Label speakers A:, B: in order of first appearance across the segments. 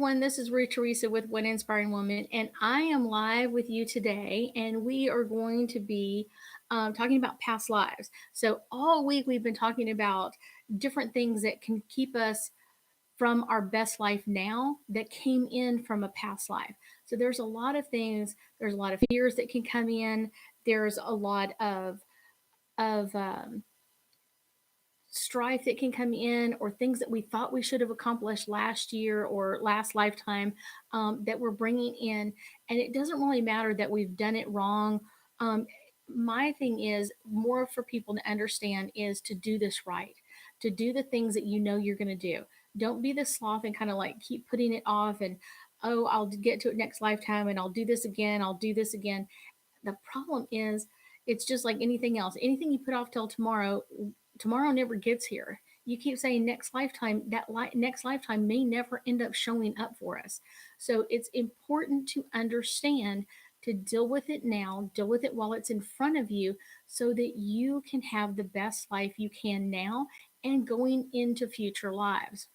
A: everyone, this is Ruth Theresa with One Inspiring Woman, and I am live with you today. And we are going to be talking about past lives. So, all week we've been talking about different things that can keep us from our best life now that came in from a past life. So, there's a lot of things, there's a lot of fears that can come in, there's a lot of strife that can come in, or things that we thought we should have accomplished last year or last lifetime, that we're bringing in. And it doesn't really matter that we've done it wrong. My thing is more for people to understand is to do this right, to do the things that you know you're going to do. Don't be the sloth and kind of like keep putting it off and, oh, I'll get to it next lifetime and I'll do this again, I'll do this again. The problem is, it's just like anything else. Anything you put off till tomorrow, tomorrow never gets here. You keep saying next lifetime, that next lifetime may never end up showing up for us. So it's important to understand to deal with it now, deal with it while it's in front of you, so that you can have the best life you can now and going into future lives.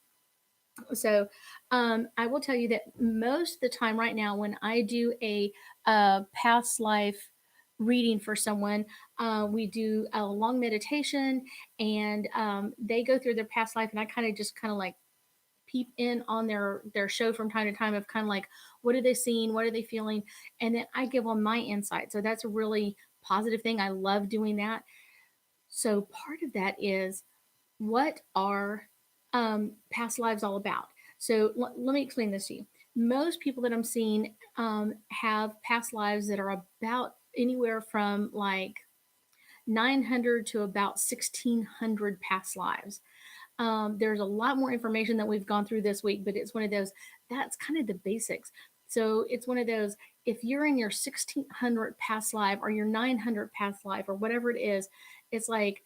A: So I will tell you that most of the time right now, when I do a past life reading for someone, we do a long meditation, and they go through their past life, and I kind of like peep in on their show from time to time of kind of like, what are they seeing, what are they feeling, and then I give them my insight. So that's a really positive thing. I love doing that. So part of that is, what are past lives all about? So let me explain this to you. Most people that I'm seeing have past lives that are about anywhere from like 900 to about 1600 past lives. There's a lot more information that we've gone through this week, but it's one of those, that's kind of the basics. So it's one of those, if you're in your 1600 past life or your 900 past life or whatever it is, it's like,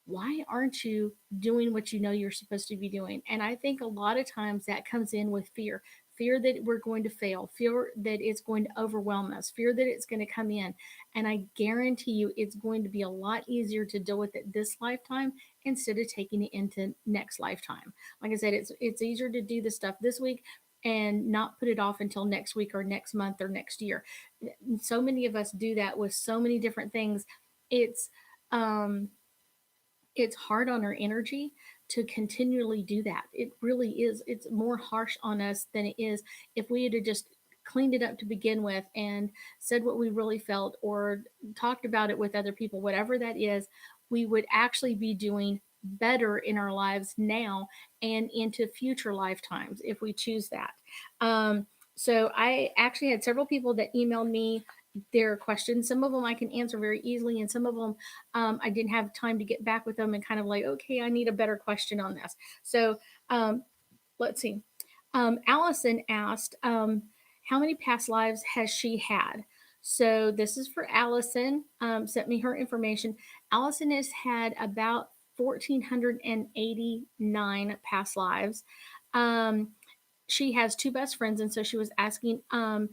A: why aren't you doing what you know you're supposed to be doing? And I think a lot of times that comes in with fear that we're going to fail, fear that it's going to overwhelm us, fear that it's going to come in. And I guarantee you it's going to be a lot easier to deal with it this lifetime instead of taking it into next lifetime. Like I said, it's easier to do the stuff this week and not put it off until next week or next month or next year. So many of us do that with so many different things. It's um it's hard on our energy to continually do that. It really is. It's more harsh on us than it is if we had just cleaned it up to begin with and said what we really felt or talked about it with other people, whatever that is, we would actually be doing better in our lives now and into future lifetimes if we choose that. So I actually had several people that emailed me their questions. Some of them I can answer very easily, and some of them I didn't have time to get back with them and kind of like, okay, I need a better question on this. So let's see. Allison asked, how many past lives has she had? So this is for Allison. Sent me her information. Allison has had about 1,489 past lives. Um, she has two best friends, and so she was asking on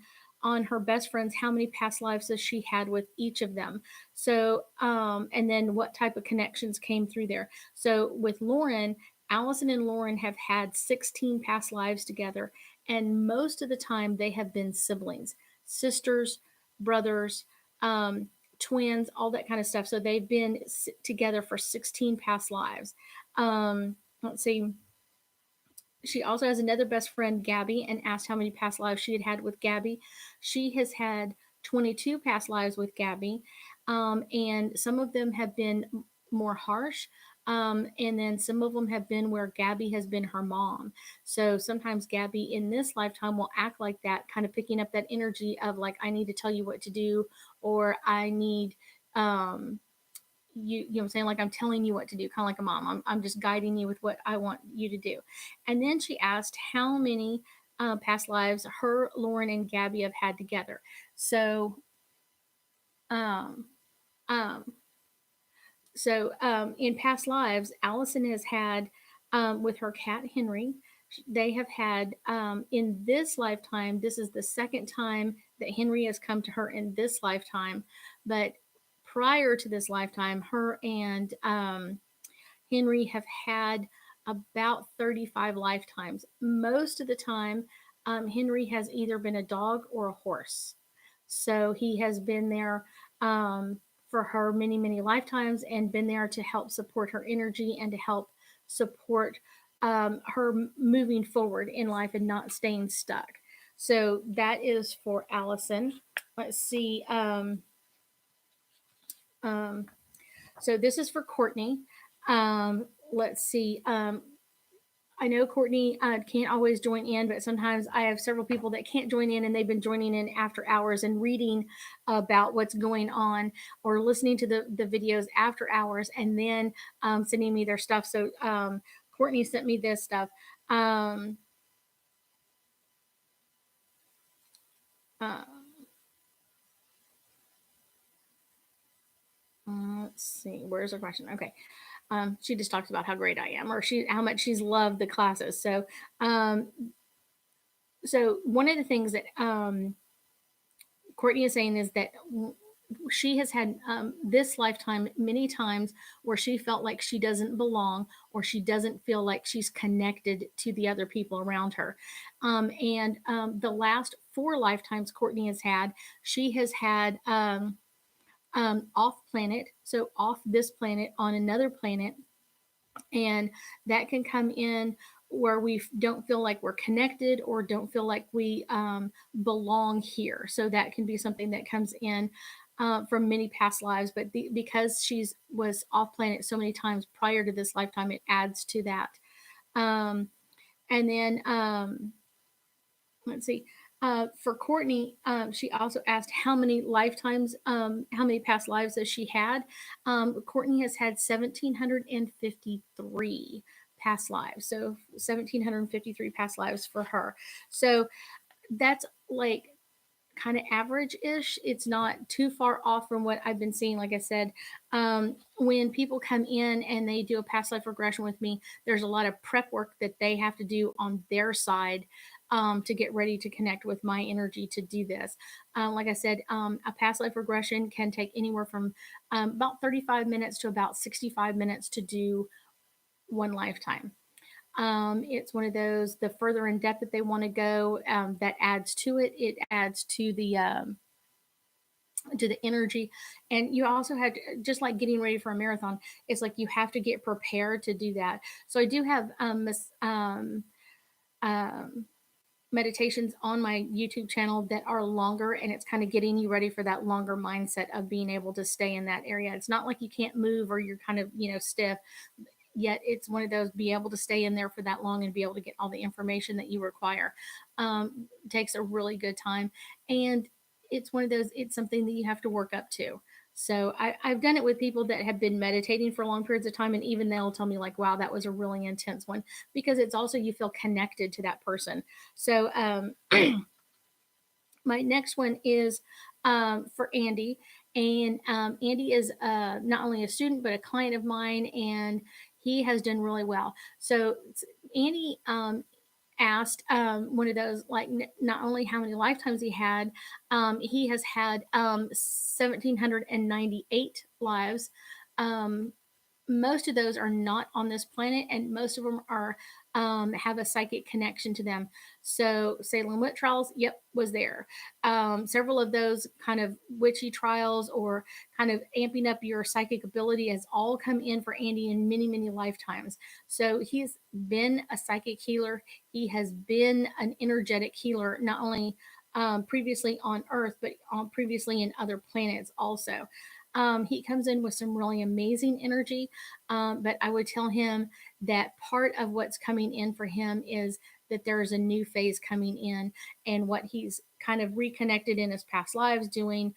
A: her best friends how many past lives that she had with each of them. So and then what type of connections came through there. So with Lauren, Allison and Lauren have had 16 past lives together, and most of the time they have been siblings, sisters, brothers, twins, all that kind of stuff. So they've been together for 16 past lives. Let's see, she also has another best friend, Gabby, and asked how many past lives she had had with Gabby. She has had 22 past lives with Gabby, and some of them have been more harsh. And then some of them have been where Gabby has been her mom. So sometimes Gabby in this lifetime will act like that, kind of picking up that energy of like, I need to tell you what to do, or I need, you know what I'm saying? Like, I'm telling you what to do, kind of like a mom. I'm just guiding you with what I want you to do. And then she asked how many past lives her, Lauren, and Gabby have had together. So, um, um, in past lives, Allison has had with her cat Henry. They have had in this lifetime. This is the second time that Henry has come to her in this lifetime, but prior to this lifetime, her and Henry have had about 35 lifetimes. Most of the time, Henry has either been a dog or a horse. So he has been there for her many, many lifetimes and been there to help support her energy and to help support her moving forward in life and not staying stuck. So that is for Allison. Let's see. Um, so this is for Courtney. Let's see. I know Courtney can't always join in, but sometimes I have several people that can't join in and they've been joining in after hours and reading about what's going on or listening to the videos after hours and then sending me their stuff. So Courtney sent me this stuff. Um, uh, let's see, where's her question? Okay. She just talks about how great I am, or how much she's loved the classes. Um, so one of the things that Courtney is saying is that she has had this lifetime many times where she felt like she doesn't belong or she doesn't feel like she's connected to the other people around her. And the last 4 lifetimes Courtney has had, she has had off planet, so off this planet on another planet, and that can come in where we don't feel like we're connected or don't feel like we belong here. So that can be something that comes in from many past lives, but because she's was off planet so many times prior to this lifetime, it adds to that. um, and then let's see. For Courtney, she also asked how many lifetimes, how many past lives has she had. Courtney has had 1,753 past lives. So 1,753 past lives for her. So that's like kind of average ish. It's not too far off from what I've been seeing. Like I said, when people come in and they do a past life regression with me, there's a lot of prep work that they have to do on their side to get ready to connect with my energy to do this. Like I said, a past life regression can take anywhere from about 35 minutes to about 65 minutes to do one lifetime. It's one of those, the further in depth that they want to go, that adds to it. It adds to the energy. And you also have to, just like getting ready for a marathon, it's like you have to get prepared to do that. So I do have um, meditations on my YouTube channel that are longer, and it's kind of getting you ready for that longer mindset of being able to stay in that area. It's not like you can't move or you're kind of, stiff, yet it's one of those, be able to stay in there for that long and be able to get all the information that you require. Takes a really good time, and it's one of those, it's something that you have to work up to. So I've done it with people that have been meditating for long periods of time, and even they'll tell me like, wow, that was a really intense one, because it's also, you feel connected to that person. So my next one is for Andy. And Andy is not only a student, but a client of mine, and he has done really well. So Andy asked one of those, like, not only how many lifetimes he has had 1,798 lives. Um, Most of those are not on this planet, and most of them are have a psychic connection to them. So Salem witch trials, yep, was there. Several of those kind of witchy trials or kind of amping up your psychic ability has all come in for Andy in many, many lifetimes. So he's been a psychic healer. He has been an energetic healer, not only previously on Earth, but previously in other planets also. He comes in with some really amazing energy, but I would tell him that part of what's coming in for him is that there is a new phase coming in, and what he's kind of reconnected in his past lives doing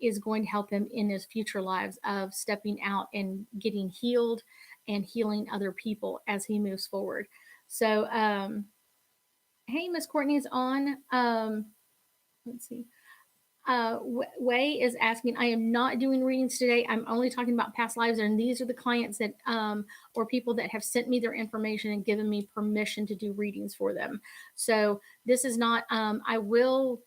A: is going to help him in his future lives of stepping out and getting healed and healing other people as he moves forward. So, hey, Miss Courtney's on. Let's see. Wei is asking, I am not doing readings today. I'm only talking about past lives, and these are the clients that or people that have sent me their information and given me permission to do readings for them. So this is not. I will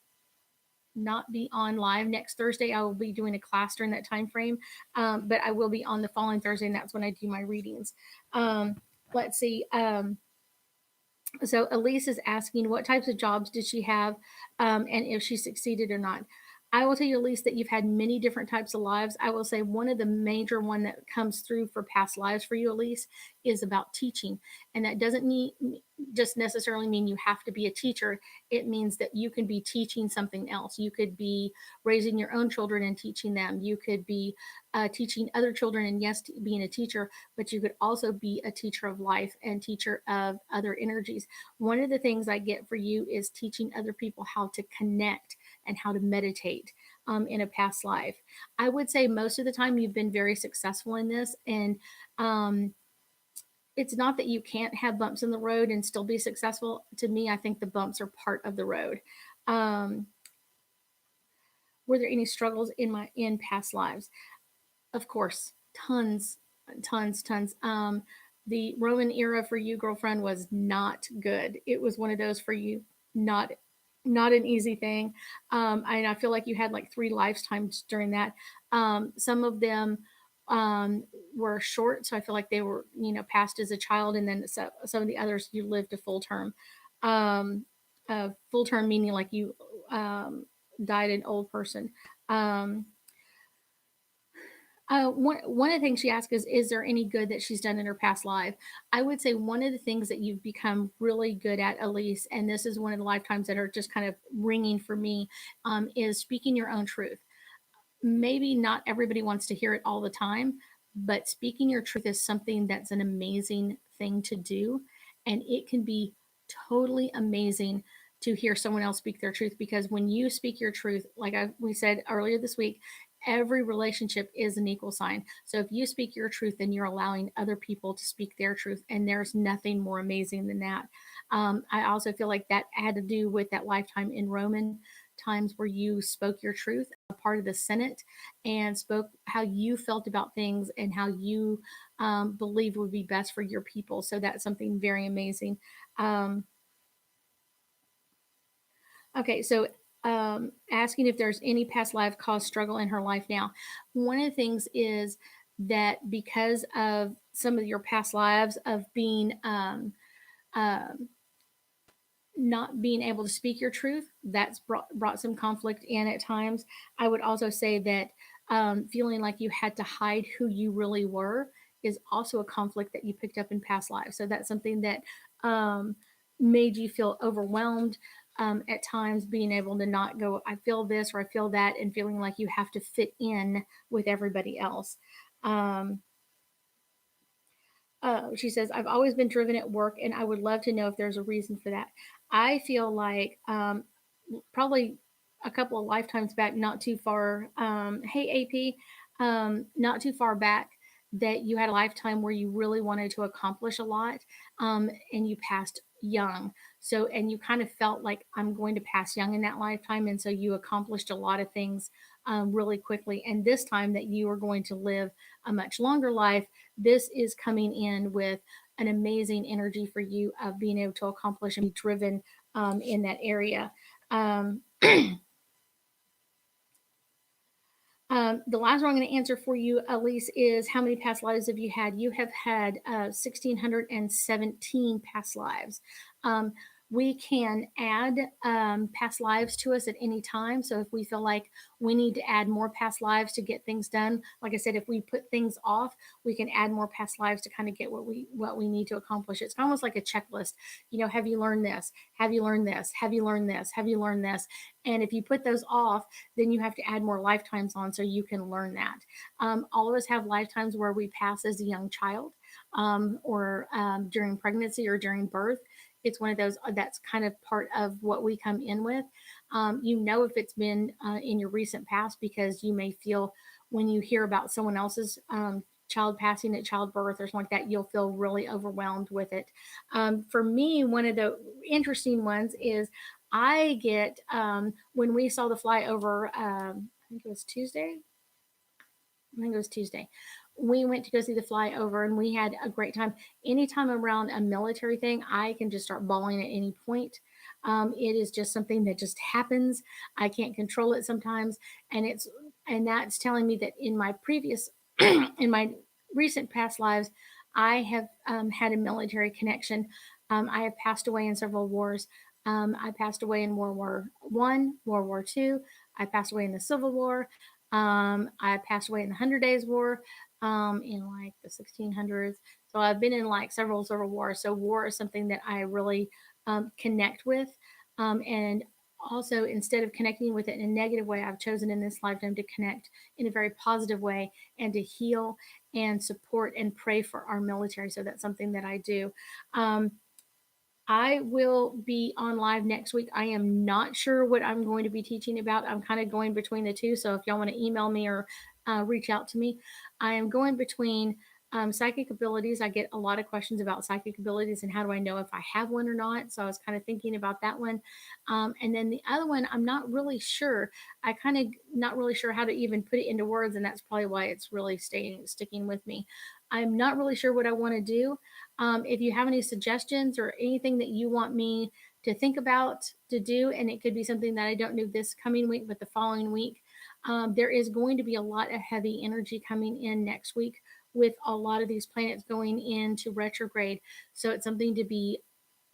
A: not be on live next Thursday. I will be doing a class during that time frame, but I will be on the following Thursday, and that's when I do my readings. Let's see. So Elise is asking what types of jobs did she have, and if she succeeded or not. I will tell you, Elise, that you've had many different types of lives. I will say one of the major one that comes through for past lives for you, Elise, is about teaching, and that doesn't mean just necessarily mean you have to be a teacher. It means that you can be teaching something else. You could be raising your own children and teaching them. You could be teaching other children, and yes, being a teacher, but you could also be a teacher of life and teacher of other energies. One of the things I get for you is teaching other people how to connect and how to meditate in a past life. I would say most of the time you've been very successful in this. And um, it's not that you can't have bumps in the road and still be successful. To me, I think the bumps are part of the road. Um, were there any struggles in past lives? Of course, tons, tons. The Roman era for you, girlfriend, was not good. It was one of those for you, not not an easy thing. And I feel like you had like three lifetimes during that. Some of them were short, so I feel like they were, passed as a child, and then some of the others you lived a full term. Um, Full term meaning like you died an old person. Um, one of the things she asked is there any good that she's done in her past life? I would say one of the things that you've become really good at, Elise, and this is one of the lifetimes that are just kind of ringing for me, is speaking your own truth. Maybe not everybody wants to hear it all the time, but speaking your truth is something that's an amazing thing to do. And it can be totally amazing to hear someone else speak their truth, because when you speak your truth, like we said earlier this week, every relationship is an equal sign. So if you speak your truth, then you're allowing other people to speak their truth. And there's nothing more amazing than that. I also feel like that had to do with that lifetime in Roman times where you spoke your truth, a part of the Senate, and spoke how you felt about things and how you believed would be best for your people. So that's something very amazing. Um, okay, so asking if there's any past life cause struggle in her life now. One of the things is that because of some of your past lives of being um, not being able to speak your truth, that's brought some conflict in at times. I would also say that feeling like you had to hide who you really were is also a conflict that you picked up in past lives. So that's something that um, made you feel overwhelmed at times, being able to not go, I feel this or I feel that, and feeling like you have to fit in with everybody else. Um, she says, I've always been driven at work, and I would love to know if there's a reason for that. I feel like probably a couple of lifetimes back, not too far, hey, AP, not too far back, that you had a lifetime where you really wanted to accomplish a lot, and you passed young. So, and you kind of felt like I'm going to pass young in that lifetime. And so you accomplished a lot of things really quickly. And this time that you are going to live a much longer life, this is coming in with an amazing energy for you of being able to accomplish and be driven in that area. Um, the last one I'm going to answer for you, Elise, is how many past lives have you had? You have had 1,617 past lives. Um, we can add past lives to us at any time. So if we feel like we need to add more past lives to get things done, like I said, if we put things off, we can add more past lives to kind of get what we need to accomplish. It's almost like a checklist. Have you learned this? Have you learned this? Have you learned this? Have you learned this? And if you put those off, then you have to add more lifetimes on so you can learn that. All of us have lifetimes where we pass as a young child, or during pregnancy or during birth. It's one of those that's kind of part of what we come in with. If it's been in your recent past, because you may feel when you hear about someone else's child passing at childbirth or something like that, you'll feel really overwhelmed with it. For me, one of the interesting ones is I get when we saw the flyover. I think it was Tuesday. I think it was Tuesday. We went to go see the flyover, and we had a great time. Anytime around a military thing, I can just start bawling at any point. It is just something that just happens. I can't control it sometimes, and that's telling me that in my previous, in my recent past lives, I have had a military connection. I have passed away in several wars. I passed away in World War I, World War II. I passed away in the Civil War. I passed away in the Hundred Days War, in like the 1600s. So I've been in like several wars. So war is something that I really connect with. And also, instead of connecting with it in a negative way, I've chosen in this lifetime to connect in a very positive way and to heal and support and pray for our military. So that's something that I do. Um, I will be on live next week. I am not sure what I'm going to be teaching about. I'm kind of going between the two. So if y'all want to email me or reach out to me, I am going between psychic abilities. I get a lot of questions about psychic abilities and how do I know if I have one or not. So I was kind of thinking about that one. And then the other one, I'm not really sure. I kind of not really sure how to even put it into words. And that's probably why it's really sticking with me. I'm not really sure what I want to do. If you have any suggestions or anything that you want me to think about to do, and it could be something that I don't do this coming week, but the following week, there is going to be a lot of heavy energy coming in next week with a lot of these planets going into retrograde. So it's something to be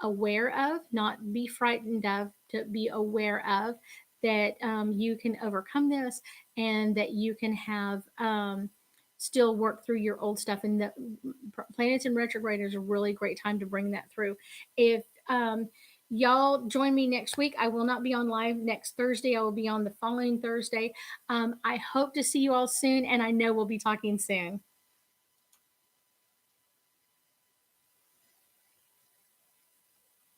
A: aware of, not be frightened of, to be aware of that you can overcome this and that you can have still work through your old stuff. And the planets in retrograde is a really great time to bring that through. If y'all join me next week, I will not be on live next Thursday. I will be on the following Thursday. I hope to see you all soon, and I know we'll be talking soon.